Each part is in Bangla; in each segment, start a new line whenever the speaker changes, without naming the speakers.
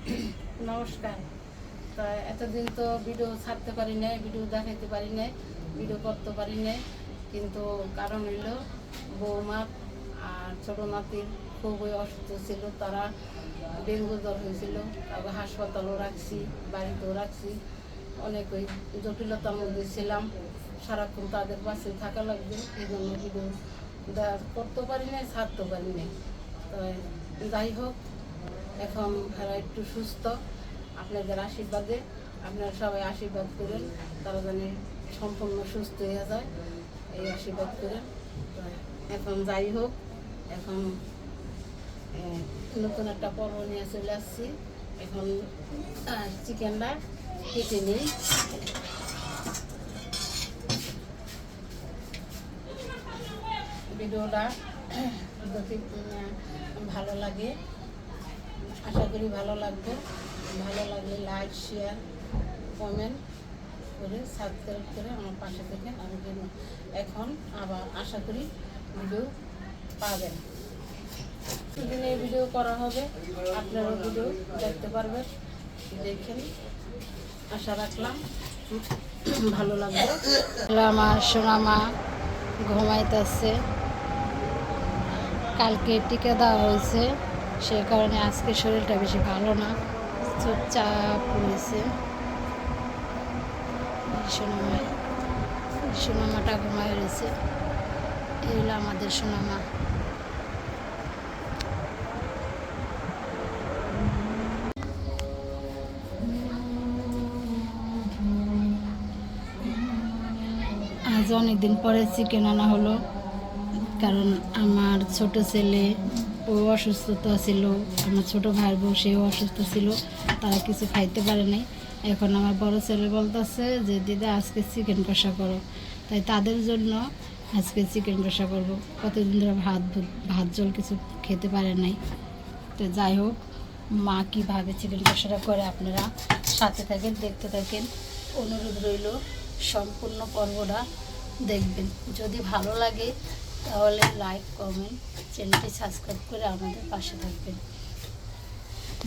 নমস্কার। তা এতদিন তো ভিডিও ছাড়তে পারি নাই, ভিডিও দেখাইতে পারি নাই, ভিডিও করতে পারি নাই, কিন্তু কারণ হইল বৌমা আর ছোটো নাতির খুবই অসুস্থ ছিল। তারা ডেঙ্গু জ্বর হয়েছিল, তারপর হাসপাতালও রাখছি, বাড়িতেও রাখছি। অনেক ওই জটিলতার মধ্যে ছিলাম, সারাক্ষণ তাদের পাশে থাকা লাগবে, এই জন্য ভিডিও করতে পারি নাই, ছাড়তে পারি নাই। তো যাই হোক, এখন তারা একটু সুস্থ। আপনাদের আশীর্বাদে, আপনারা সবাই আশীর্বাদ করেন, তারা যেন সম্পূর্ণ সুস্থ হয়ে যায়, এই আশীর্বাদ করেন। তো এখন যাই হোক, এখন নতুন একটা পর্ব নিয়ে চলে আসছি। এখন চিকেনটা কেটে নিই। ভিডিওটা যদি ভালো লাগে, আশা করি ভালো লাগবে। ভালো লাগলে লাইক, শেয়ার, কমেন্ট করে সাবস্ক্রাইব করে আমার পাশে থেকে আমি এখন আবার আশা করি ভিডিও পাবেন। প্রতিদিনে ভিডিও করা হবে, আপনারাও ভিডিও দেখতে পারবেন। দেখেন, আশা রাখলাম ভালো লাগবে। আমার সোনামা ঘুমাইতেছে, কালকে টিকা দেওয়া হয়েছে, সে কারণে আজকে শরীরটা বেশি ভালো না, চুপচাপ রয়েছে। সোনামাটা ঘুমায় রয়েছে। এই হলো আমাদের সোনামা। আজ অনেকদিন পরে চিকেন আনা হলো, কারণ আমার ছোট ছেলে ও অসুস্থতা ছিল, আমার ছোট ভাইয়ের বউ সেও অসুস্থ ছিল, তারা কিছু খাইতে পারে নাই। এখন আমার বড় ছেলে বলতেছে যে দিদা আজকে চিকেন কষা করো, তাই তাদের জন্য আজকে চিকেন কষা করবো। কতদিন ধরে ভাত জল কিছু খেতে পারে নাই। তো যাই হোক, মা কীভাবে চিকেন কষাটা করে আপনারা সাথে থাকেন, দেখতে থাকেন। অনুরোধ রইল সম্পূর্ণ পর্বটা দেখবেন। যদি ভালো লাগে তাহলে লাইক, কমেন্ট, চ্যানেলটি সাবস্ক্রাইব করে আমাদের পাশে থাকবেন।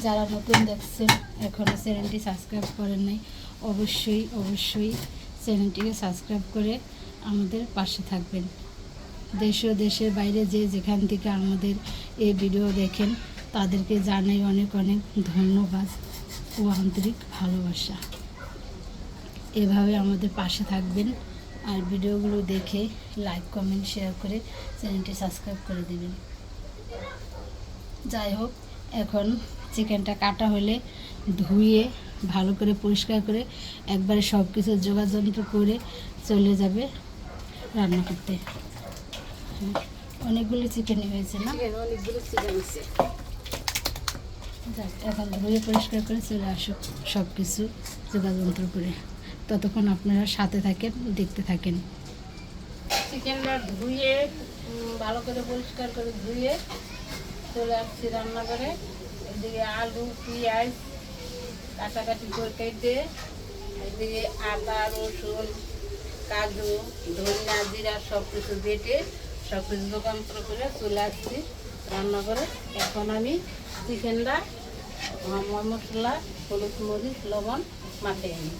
যারা নতুন দেখছেন, এখনও চ্যানেলটি সাবস্ক্রাইব করেন নাই, অবশ্যই চ্যানেলটিকে সাবস্ক্রাইব করে আমাদের পাশে থাকবেন। দেশ ও দেশের বাইরে যেখান থেকে আমাদের এই ভিডিও দেখেন, তাদেরকে জানাই অনেক ধন্যবাদ ও আন্তরিক ভালোবাসা। এভাবে আমাদের পাশে থাকবেন, আর ভিডিওগুলো দেখে লাইক, কমেন্ট, শেয়ার করে চ্যানেলটি সাবস্ক্রাইব করে দেবেন। যাই হোক, এখন চিকেনটা কাটা হলে ধুয়ে ভালো করে পরিষ্কার করে একবারে সব কিছু যোগাযন্ত্র করে চলে যাবে রান্না করতে। অনেকগুলো চিকেনই হয়েছে না? অনেকগুলো চিকেন হয়েছে। এখন ধুয়ে পরিষ্কার করে চলে আসুক সব কিছু যোগাযন্ত্র করে। ততক্ষণ আপনারা সাথে থাকেন, দেখতে থাকেন। চিকেনটা ধুয়ে ভালো করে পরিষ্কার করে ধুয়ে চলে আসছি রান্না করে। এদিকে আলু, পেঁয়াজ কাটাকাটি করে কেটে, এদিকে আদা, রসুন, কাজু, ধনিয়া, জিরা সব কিছু বেটে সব কিছু যোগান্তর করে চলে আসছি রান্না করে। এখন আমি চিকেনটা মশলা, হলুদ, মরিচ, লবণ মাখিয়ে নিই।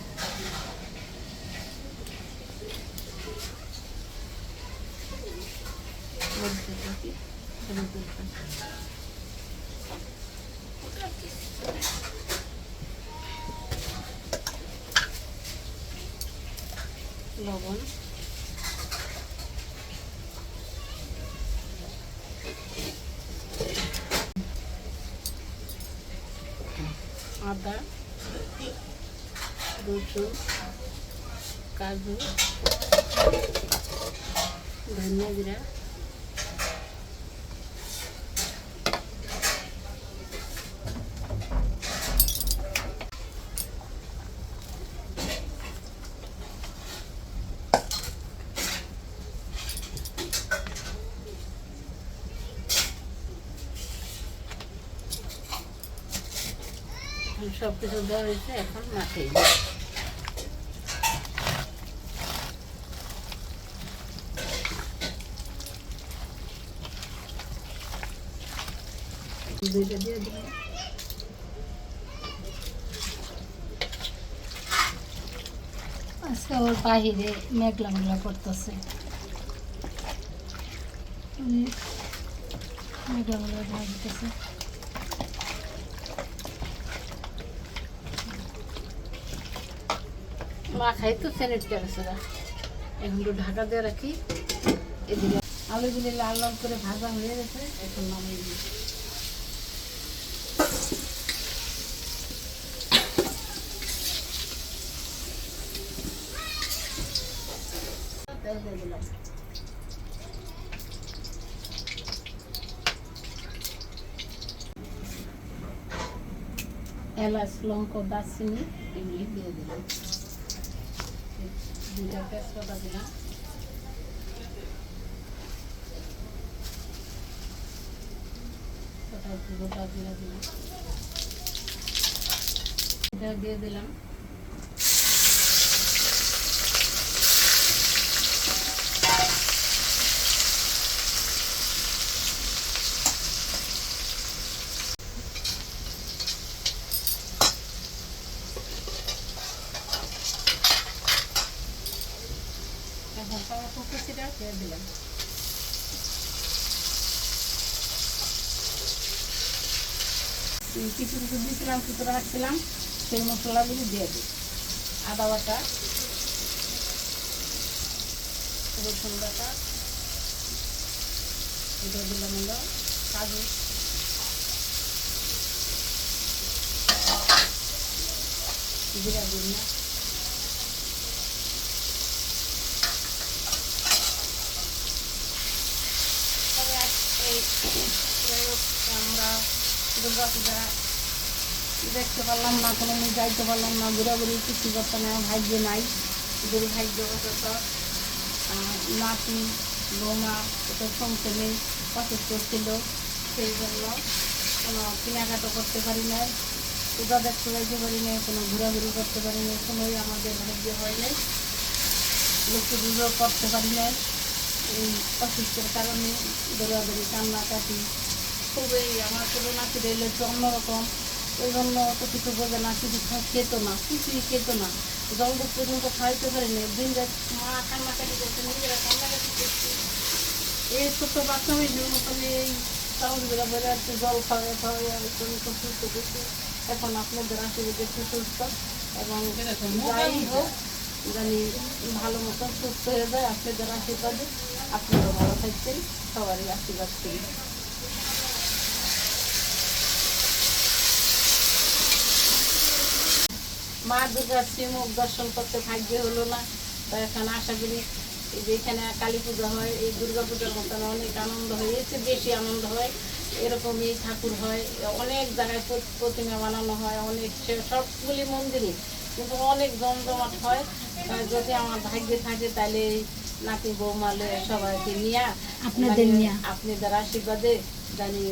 লবণ, আদা, রসুন, কাজু, ধনিয়া, জিরা, সব কিছু দেওয়া হয়েছে। এখন মাখিয়ে দিই। দুইটা দিয়ে দিলাম। আজকে ওর বাহিরে মেঘলা মেঘলা করতেছে, মেঘলা মেঘলা ভাব দিতেছে। মা খাই তো সেনেট গেছে, এখন একটু ঢাকা দিয়ে রাখি। এদিকে আলুগুলি লাল লাল করে ভাজা হয়ে গেছে, এখন নামিয়ে দিই। তেল দিয়ে দিলাম, এলাচ লঙ্কা দারচিনি এগুলি দিয়ে দিলাম, দুইটা তেজপাতা দিলাম, গোটা জিরা দিলাম, এটা দিয়ে দিলাম। এখন টমেটো কুচিটা দিয়ে দিলাম। কিছু কিছু দিয়েছিলাম, কিছু রাখছিলাম, সেই মশলাগুলি দিয়ে দিই। আদা বাটা, রসুন বাটা, এটা দিলাম হলো কাজু, জিরা দিন না, তবে আমরা দুর্গা পূজা দেখতে পারলাম না, কোনো যাইতে পারলাম না, ঘোরাঘুরি কিছু করতে না, ভাগ্য নাই, দুর্ভাগ্য। নাতি বৌমা এটা শুনতে নেই, অসুস্থ ছিল, সেই জন্য কোনো কেনাকাটা করতে পারি না, পূজা দেখতে যাইতে পারি না, কোনো ঘোরাঘুরি করতে পারি না, কোনোই আমাদের ভাগ্য হয় নাই, লক্ষ্মী পুজো করতে পারি না। এই অসুস্থের কারণে দৌড়াদৌড়ি কান্নাকাটি খুবই, আমার ছোটো নাতি রইলে একটু অন্যরকম, ওই জন্য অত কিছু বোঝে না, কিছু খেত না, কিছুই খেত না, জল দুধ পর্যন্ত খাইতে পারি না। দিন রাত মা কান্নাকাটি করছে, নিজেরা কান্নাকাটি করছে, এই ছোট্ট বাচ্চা মেয়েদের মতন এই চাউলগুলো বেড়ে যাচ্ছে, জল খাওয়াই খাওয়াই খুব সুস্থ করছে। এখন আপনাদের আশীর্বাদে একটু সুস্থ, এবং যাই হোক জানি ভালো মতন সুস্থ হয়ে যায় আপনাদের আশীর্বাদে। আপনারাও ভালো থাকছেন, সবারই আশীর্বাদ করি। মা দুর্গার শ্রীমুখ দর্শন করতে ভাগ্য হলো না, তো এখন আশা করি যেখানে কালী পূজা হয়, এই দুর্গা পূজার মতন অনেক আনন্দ হয়, এতে বেশি আনন্দ হয়। এরকমই ঠাকুর হয়, অনেক জায়গায় প্রতিমা বানানো হয়, অনেক সবগুলি মন্দিরে, কিন্তু অনেক জমজমাট হয়। যদি আমার ভাগ্যে থাকে তাহলে নাতি বৌমালে সবাইকে নিয়ে আপনাদের আশীর্বাদে জানি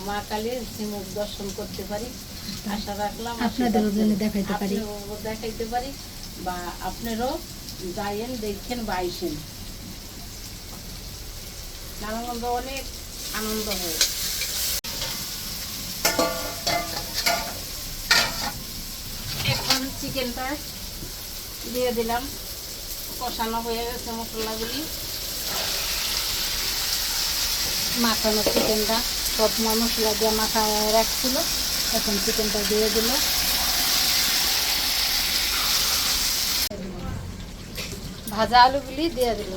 মা কালীর শ্রীমুখ দর্শন করতে পারি, আশা রাখলাম আপনাদেরও দেখাইতে পারি, বা আপনারাও যাইয়েন, দেখেন বা আইসেন। নারায়ণগঞ্জ অনেক আনন্দ হয়। এখন চিকেনটা দিয়ে দিলাম, কষানো হয়ে গেছে মশলাগুলি, মাখানো চিকেনটা সব মশলা দিয়ে মাখায় রাখছিল, এখন চিকেনটা দিয়ে দিল, ভাজা আলুগুলি দিয়ে দিল।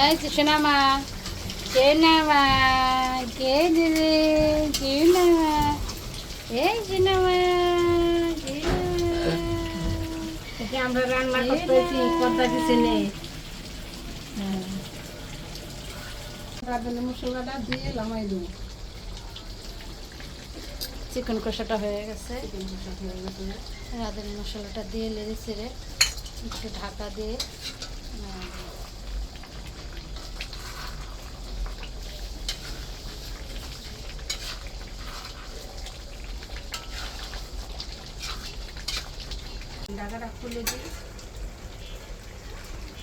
এই যে সোনামা, সোনামা, কে দিদি, সোনামা, এই সোনামা, আমরা রান্না করতেছি, কথা কিছু নেই। রাঁধুনি মশলাটা দিয়ে নামাই দেবো। চিকেন কষাটা হয়ে গেছে, রাঁধুনি মশলাটা দিয়ে লেড়ে ছেড়ে একটু ঢাকা দিয়ে ঢাকাটা খুলে দিই।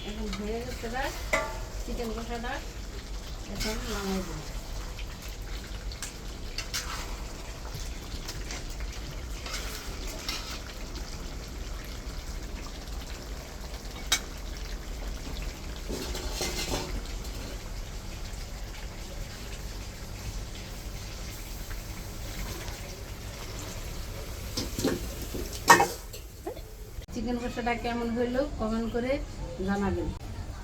এখন হয়ে গেছে না চিকেন কষাটা, এখন নামাই দিই। চিকেন কষাটা কেমন হইলো কমেন্ট করে জানাবেন।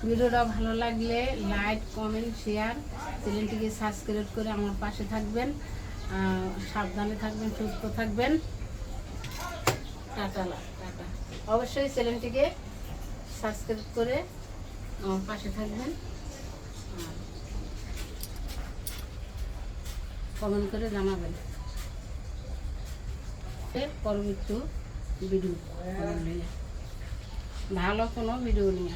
ভিডিওটা ভালো লাগলে লাইক, কমেন্ট, শেয়ার, চ্যানেলটিকে সাবস্ক্রাইব করে আমার পাশে থাকবেন। সাবধানে থাকবেন, সুস্থ থাকবেন। টাটা। অবশ্যই চ্যানেলটিকে সাবস্ক্রাইব করে আমার পাশে থাকবেন, কমেন্ট করে জানাবেন পরবর্তী ভিডিও ভালো কোনো ভিডিও নিয়ে।